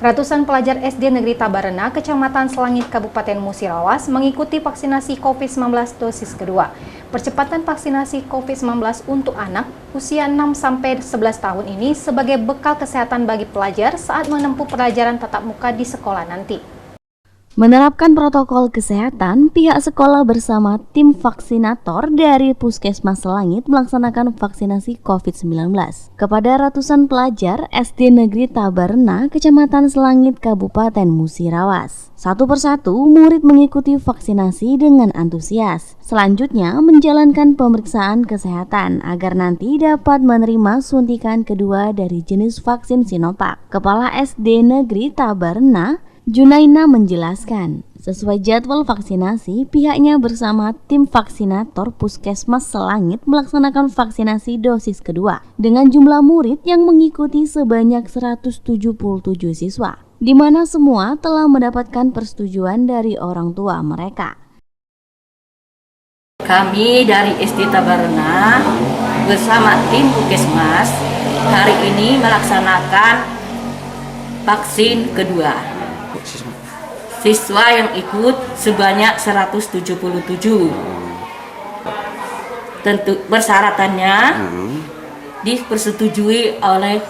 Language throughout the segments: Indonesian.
Ratusan pelajar SD Negeri Tabarena, Kecamatan Selangit, Kabupaten Musirawas mengikuti vaksinasi COVID-19 dosis kedua. Percepatan vaksinasi COVID-19 untuk anak usia 6-11 tahun ini sebagai bekal kesehatan bagi pelajar saat menempuh pelajaran tatap muka di sekolah nanti. Menerapkan protokol kesehatan, pihak sekolah bersama tim vaksinator dari Puskesmas Selangit melaksanakan vaksinasi COVID-19 kepada ratusan pelajar SD Negeri Tabarena, Kecamatan Selangit, Kabupaten Musirawas. Satu persatu, murid mengikuti vaksinasi dengan antusias. Selanjutnya, menjalankan pemeriksaan kesehatan agar nanti dapat menerima suntikan kedua dari jenis vaksin Sinovac. Kepala SD Negeri Tabarena, Junaina menjelaskan, sesuai jadwal vaksinasi, pihaknya bersama tim vaksinator Puskesmas Selangit melaksanakan vaksinasi dosis kedua dengan jumlah murid yang mengikuti sebanyak 177 siswa, di mana semua telah mendapatkan persetujuan dari orang tua mereka. Kami dari SD Tabarena bersama tim Puskesmas hari ini melaksanakan vaksin kedua. Siswa yang ikut sebanyak 177. Tentu persyaratannya dipersetujui oleh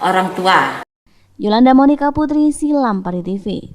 orang tua. Yolanda Monika Putri, Silampari TV.